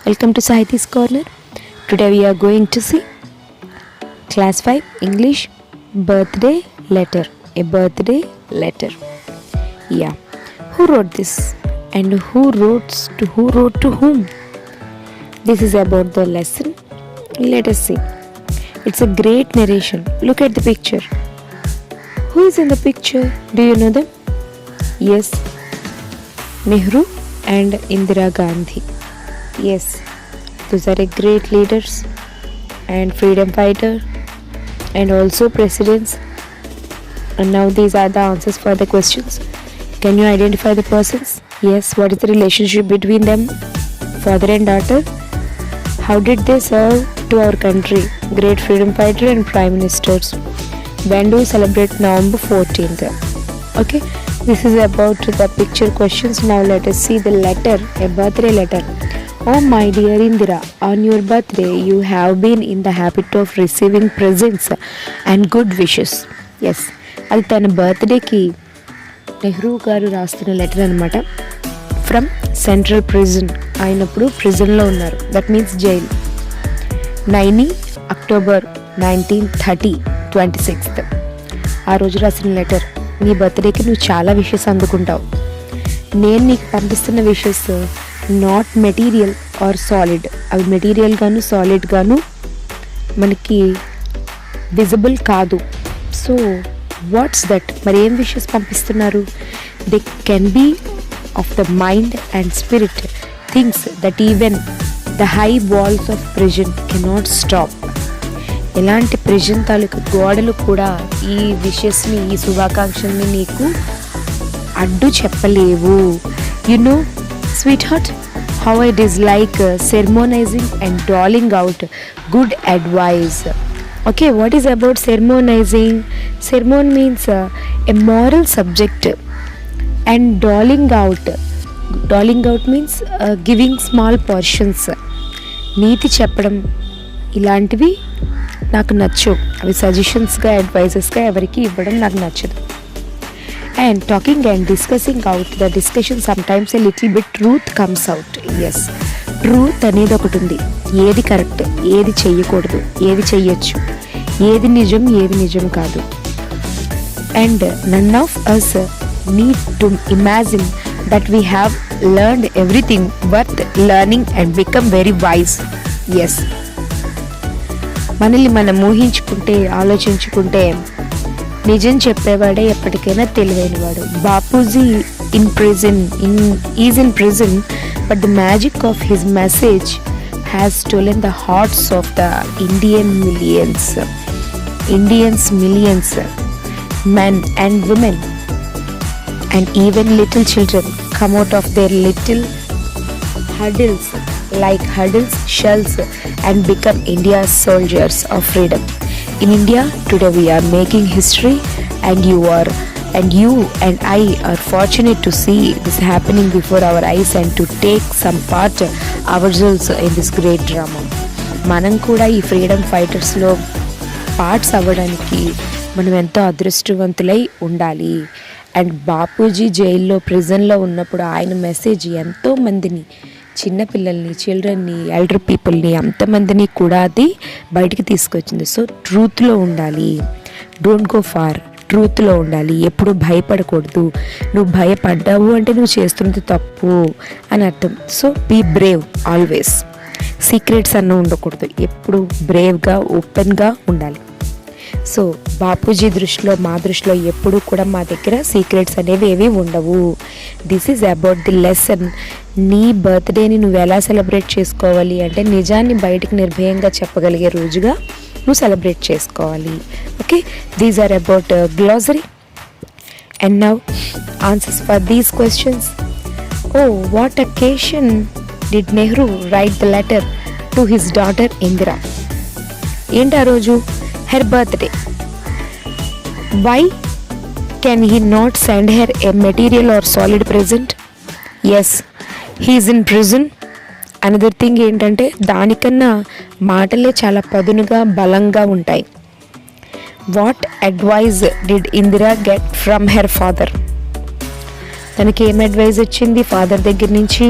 Welcome to Sahiti's Corner. Today we are going to see Class 5 English birthday letter. A birthday letter. Yeah. Who wrote this? And who wrote to whom? This is about the lesson. Let us see. It's a great narration. Look at the picture. Who is in the picture? Do you know them? Yes. Nehru and Indira Gandhi. Yes, those are great leaders and freedom fighter and also presidents. And now these are the answers for the questions. Can you identify the persons? Yes. What is the relationship between them? Father and daughter. How did they serve to our country? Great freedom fighter and prime ministers. When do we celebrate November 14th? Okay, this is about the picture questions. Now let us see the letter, a birthday letter. Oh my dear Indira, on your birthday you have been in the habit of receiving presents and good wishes. Yes, అది తన బర్త్డేకి నెహ్రూ గారు రాస్తున్న letter అనమాట. From central prison, ఆయనప్పుడు ప్రిజన్లో ఉన్నారు, that means jail. 9 October 1930 26th ఆ రోజు రాసిన లెటర్. నీ బర్త్డేకి నువ్వు చాలా విషెస్ అందుకుంటావు. నేను నీకు పంపిస్తున్న wishes not material or solid. అవి మెటీరియల్ గాను సాలిడ్ గాను మనకి విజిబుల్ కాదు. So what's that? మరి ఏం విషెస్ పంపిస్తున్నారు? They can be of the mind and spirit, things that even the high walls of prison cannot stop. ఎలాంటి ప్రిజన్ తాలూకు గోడలు కూడా ఈ విషెస్ని, ఈ శుభాకాంక్షల్ని నీకు అడ్డు చెప్పలేవు. You know sweetheart, how I dislike sermonizing and doling out good advice. Okay, what is about sermonizing? Sermon means a moral subject, and doling out means giving small portions. నీతి చెప్పడం ఇలాంటివి నాకు నచ్చవు. అవి సజెషన్స్గా, అడ్వైజెస్గా ఎవరికి ఇవ్వడం నాకు నచ్చదు. And talking and discussing out the discussion, sometimes a little bit truth comes out. Yes, truth అనేది ఒకటి ఉంది. ఏది కరెక్ట్, ఏది చెయ్యకూడదు, ఏది చెయ్యొచ్చు, ఏది నిజం, ఏది నిజం కాదు. And none of us need to imagine that we have learned everything worth learning and become very wise. Yes, మనల్ని మనం ఊహించుకుంటే, ఆలోచించుకుంటే నిజం చెప్పేవాడే ఎప్పటికైనా తెలివైనవాడు. Bapuji is in prison, but the magic of his message has stolen the hearts of the millions, men and women, and even little children come out of their little huddles, like huddles, shells, and become India's soldiers of freedom. In India today we are making history, and you and I are fortunate to see this happening before our eyes and to take some part ourselves in this great drama. మనం కూడా ఈ freedom ఫైటర్స్లో parts అవ్వడానికి మనం ఎంతో అదృష్టవంతులై ఉండాలి. And Bapuji జైల్లో, ప్రిజన్లో ఉన్నప్పుడు ఆయన మెసేజ్ ఎంతో మందిని, చిన్నపిల్లల్ని, చిల్డ్రన్ని, ఎల్డర్ పీపుల్ని, అంతమందిని కూడా అది బయటికి తీసుకొచ్చింది. సో ట్రూత్లో ఉండాలి, డోంట్ గో ఫార్, ట్రూత్లో ఉండాలి. ఎప్పుడు భయపడకూడదు. నువ్వు భయపడ్డావు అంటే నువ్వు చేస్తున్నది తప్పు అని అర్థం. So be brave always. Secrets అన్న ఉండకూడదు, ఎప్పుడు బ్రేవ్గా, ఓపెన్గా ఉండాలి. సో బాపూజీ దృష్టిలో, మా దృష్టిలో ఎప్పుడు కూడా మా దగ్గర సీక్రెట్స్ అనేవి ఏవి ఉండవు. This is about the lesson. నీ బర్త్డేని నువ్వు ఎలా సెలబ్రేట్ చేసుకోవాలి అంటే నిజాన్ని బయటకు నిర్భయంగా చెప్పగలిగే రోజుగా నువ్వు సెలబ్రేట్ చేసుకోవాలి. Okay, these are about glossary. And now answers for these questions. O what occasion did Nehru write the letter to his daughter Indira? ఏంటి ఆ రోజు? her birthday. Why can he not send her a material or solid present? Yes, he is in prison. Another thing ఏంటంటే దానికన్నా మాటలే చాలా పదునుగా, బలంగా ఉంటాయి. What advice did Indira get from her father? తనకి ఏం అడ్వైజ్ వచ్చింది ఫాదర్ దగ్గర నుంచి?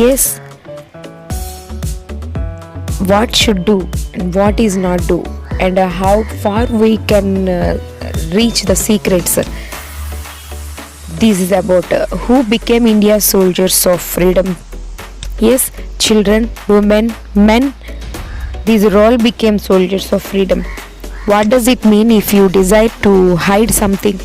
Yes, what should do and what is not do, and how far we can reach the secrets. This is about who became India's soldiers of freedom. Yes, children, women, men, these all became soldiers of freedom. What does it mean if you decide to hide something?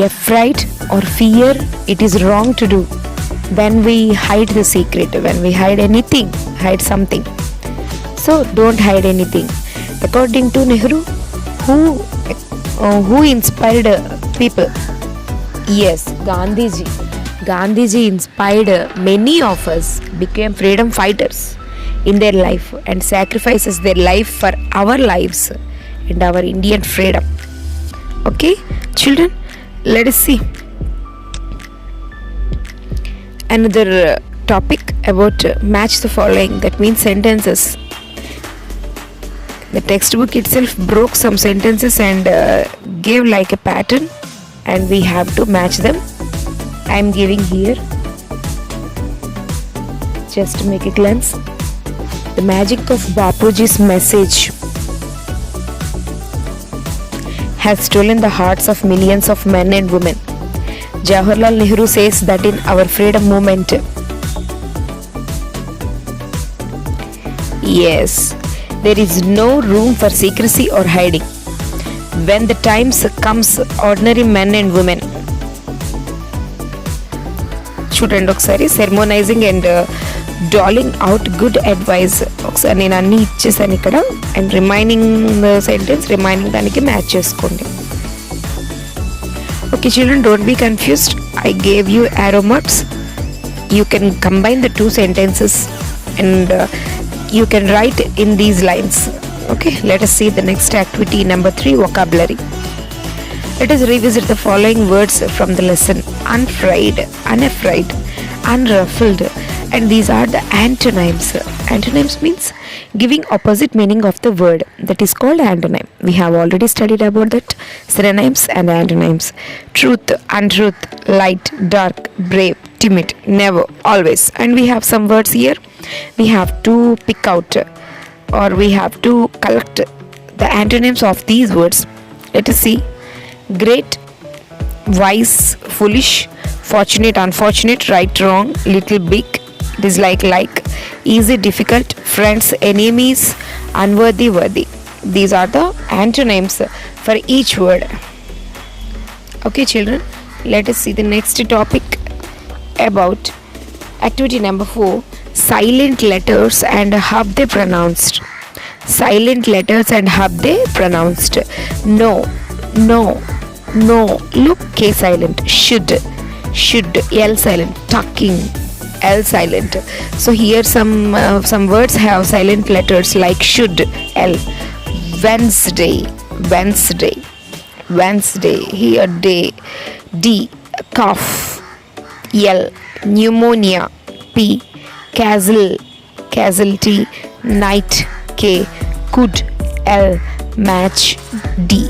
Afraid or fear, it is wrong to do. When we hide the secret, when we hide anything, hide something. So don't hide anything. According to Nehru, who inspired people? Yes, Gandhiji. Gandhiji inspired many of us became freedom fighters in their life and sacrifices their life for our lives and our Indian freedom. Okay, children, let us see another topic about match the following. That means sentences. The textbook itself broke some sentences and gave like a pattern, and we have to match them. I am giving here just to make a glance. The magic of Bapuji's message has stolen the hearts of millions of men and women. Jawaharlal Nehru says that in our freedom movement. Yes, there is no room for secrecy or hiding. When the times comes, ordinary men and women. చూడండి ఒకసారి, sermonizing and doling out good advice. ఒకసారి నేను అన్నీ ఇచ్చేసాను ఇక్కడ, and remaining sentence remaining దానికి match చేసుకోండి. Okay children, don't be confused. I gave you arrow marks. You can combine the two sentences and you can write in these lines. Okay, let us see the next activity, number 3, vocabulary. Let us revisit the following words from the lesson. Unafraid, unafraid, unruffled, and these are the antonyms. Antonyms means giving opposite meaning of the word, that is called antonym. We have already studied about that, synonyms and antonyms. Truth, untruth, light, dark, brave, timid, never, always. And we have some words here we have to pick out, or we have to collect the antonyms of these words. Let us see. Great, wise, foolish, fortunate, unfortunate, right, wrong, little, big, dislike, like, easy, difficult, friends, enemies, unworthy, worthy. These are the antonyms for each word. Okay children, let us see the next topic about activity number 4, silent letters and how they pronounced. Silent letters and how they pronounced. No, no, no. Look, K silent. Should, L silent. Talking, L silent. So here some words have silent letters like should, L. Wednesday, Wednesday, Wednesday. Here day, D. Cough, L. Pneumonia, P. Castle, casualty, night, K. Could, L. Match, D.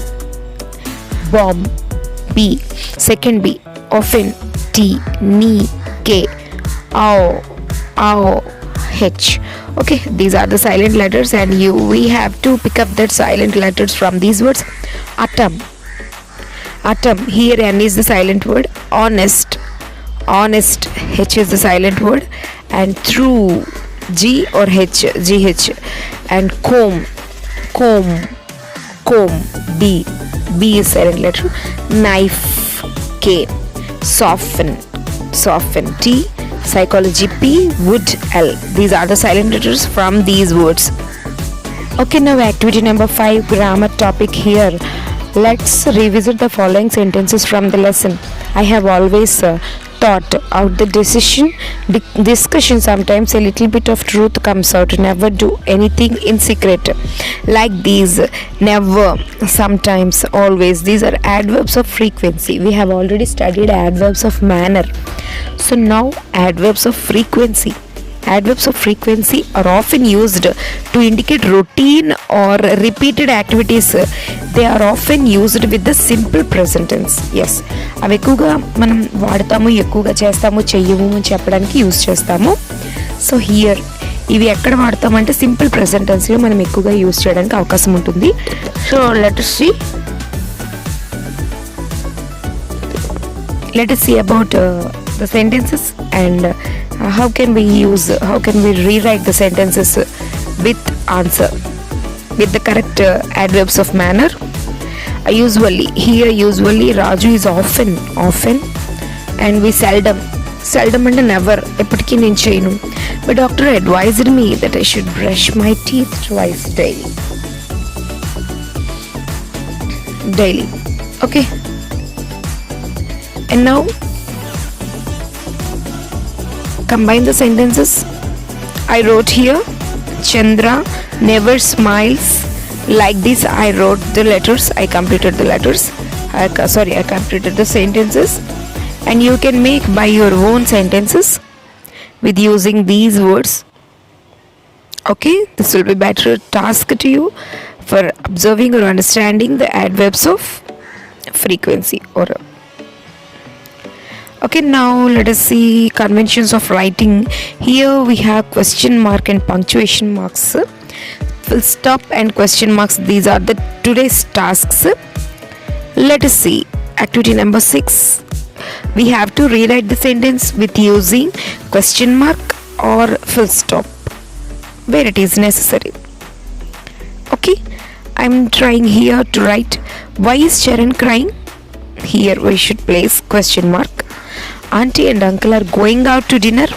Bomb, B. Second B. Often, T. Knee, K. Ow, ow, H. Okay, these are the silent letters, and we have to pick up that silent letters from these words. Atom, atom. Here N is the silent word. Honest, honest. H is the silent word. And through, G or H, GH. And comb, comb, comb, D. B is silent letter. Knife, K. Soften, soften, T. Psychology, P. Wood, L. These are the silent letters from these words. Okay, now activity number 5, grammar topic here. Let's revisit the following sentences from the lesson. I have always thought out the discussion. Sometimes a little bit of truth comes out. Never do anything in secret. Like these, never, sometimes, always. These are adverbs of frequency. We have already studied adverbs of manner. So now adverbs of frequency. Adverbs of frequency are often used to indicate routine or repeated activities. They are often used with the simple present tense. Yes, అవి ఎక్కువగా మనం వాడతాము, ఎక్కువగా చేస్తాము, చెయ్యము అని చెప్పడానికి use చేస్తాము. సో హియర్ ఇవి ఎక్కడ వాడతామంటే సింపుల్ ప్రెజెంట్ టెన్స్లో మనం ఎక్కువగా యూజ్ చేయడానికి అవకాశం ఉంటుంది. So let us see about the sentences and how can we rewrite the sentences with answer with the correct adverbs of manner. Usually Raju is often and we seldom అంటే never, ఎప్పటికీ నేను చేయను. But doctor advised me that I should brush my teeth twice daily. Okay, and now combine the sentences. I wrote here, Chandra never smiles like this. I wrote the letters, I completed the letters. I completed the sentences, and you can make by your own sentences with using these words. Okay, this will be better task to you for observing or understanding the adverbs of frequency or. Okay, now let us see conventions of writing. Here we have question mark and punctuation marks, full stop and question marks. These are the today's tasks. Let us see activity number 6. We have to rewrite the sentence with using question mark or full stop where it is necessary. Okay, I'm trying here to write, why is Charan crying? Here we should place question mark. Auntie and uncle are going out to dinner.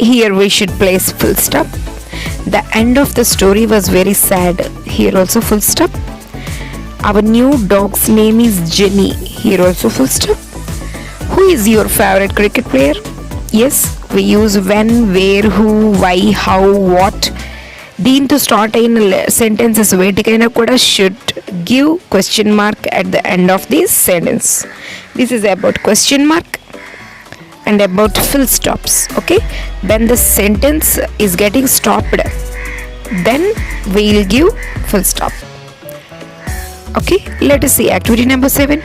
Here we should place full stop. The end of the story was very sad. Here also full stop. Our new dog's name is Jenny. Here also full stop. Who is your favorite cricket player? Yes, we use when, where, who, why, how, what. దీంతో start అయిన sentences వేటికైనా కూడా should give question mark at the end of this sentence. This is about question mark and about full stops. Okay, when the sentence is getting stopped, then we will give full stop. Okay, let us see activity number 7,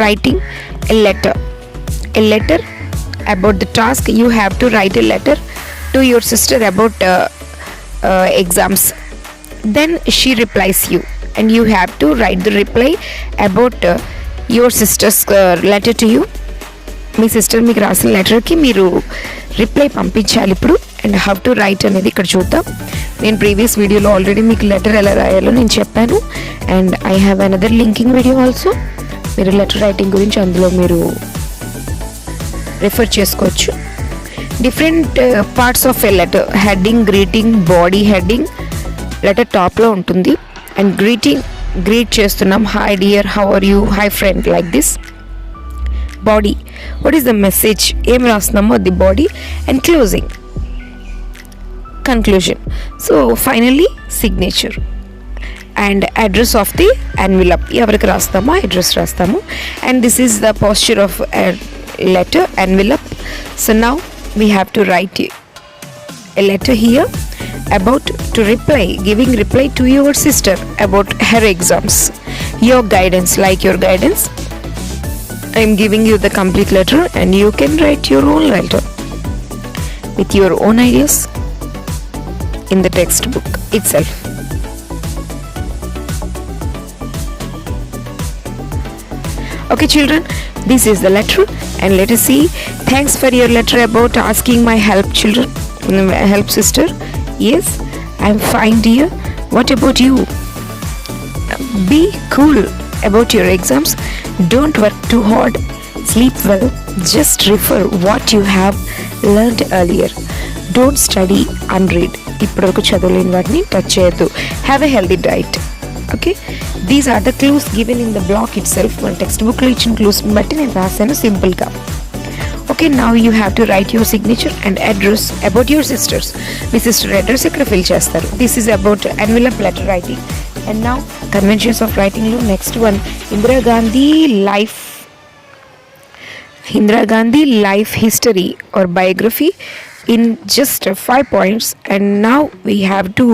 writing a letter. About the task, you have to write a letter to your sister about exams. Then she replies you, and you have to write the reply about your sister's letter to you. Me sister మీకు రాసిన లెటర్కి మీరు reply పంపించాలి ఇప్పుడు. And how to right అనేది ఇక్కడ చూద్దాం. నేను previous వీడియోలో ఆల్రెడీ మీకు లెటర్ ఎలా రాయాలో నేను చెప్పాను. And I have another linking video also. మీరు లెటర్ రైటింగ్ గురించి అందులో మీరు రిఫర్ చేసుకోవచ్చు. Different parts of a letter, heading, greeting, body heading letter టాప్లో ఉంటుంది. అండ్ గ్రీట్ చేస్తున్నాం, hi dear, how are you, hi friend, like this. Body, what is the message, ఏం రాస్తున్నామో అది body. And closing, conclusion. So finally signature and address of the envelope, ఎవరికి రాస్తామో address రాస్తాము. And this is the posture of letter envelope. So now we have to write a letter here about to reply, giving reply to your sister about her exams. Your guidance, like your guidance, I am giving you the complete letter, and you can write your own letter with your own ideas in the textbook itself. Okay children, this is the letter, and let us see. Thanks for your letter about asking my help, children. Help sister. Yes, I am fine dear. What about you? Be cool about your exams. Don't work too hard. Sleep well. Just refer what you have learned earlier. Don't study and read. ఇప్పటివరకు చదవలేని వాటిని touch చేయొద్దు. Have a healthy diet. Okay, these are the clues given in the block itself. మన text బుక్లో ఇచ్చిన clues బట్టి నేను రాశాను సింపుల్గా. Okay, now you have to write your signature and address about your sisters. మీ సిస్టర్ అడ్రస్ ఇక్కడ fill చేస్తారు. This is about envelope letter writing. And now conventions of రైటింగ్లో next one, Indira Gandhi life history or biography in just 5 points. And now we have to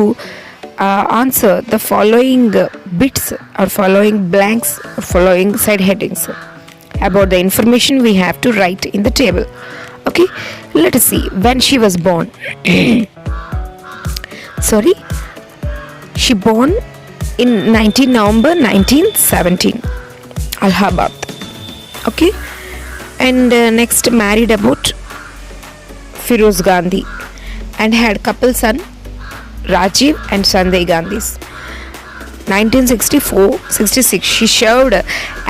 answer the following bits or following blanks or following side headings about the information we have to write in the table. Okay, let us see. When she was born. sorry, she born in 19 November 1917, Allahabad. Okay, and next married about Firoz Gandhi and had couple son Rajiv and Sanjay Gandhis. 1964-66 she served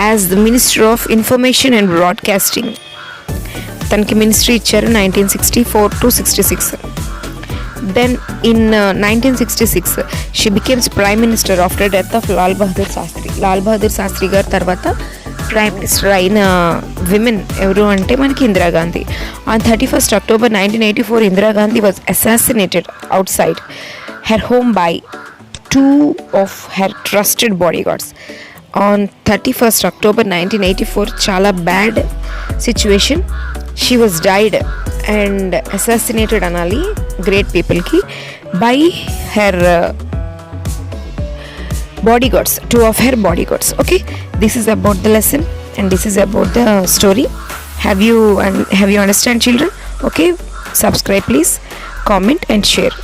as the Minister of Information and Broadcasting. తనకి ministry ఇచ్చారు 1964-66. Then in 1966 she becomes Prime Minister after death of Lal Bahadur Shastri. Lal Bahadur Sastry గారి తర్వాత prime minister అయిన women ఎవరు అంటే మనకి Indira Gandhi. On 31st October 1984 Indira Gandhi was assassinated out side her home by 2 of her trusted bodyguards. On 31st October 1984 చాలా bad situation. She was died and assassinated అనాలి great పీపుల్కి by her bodyguards, 2 of her bodyguards. Okay, this is about the lesson and this is about the story. Have you understand, children? Okay, subscribe please, comment and share.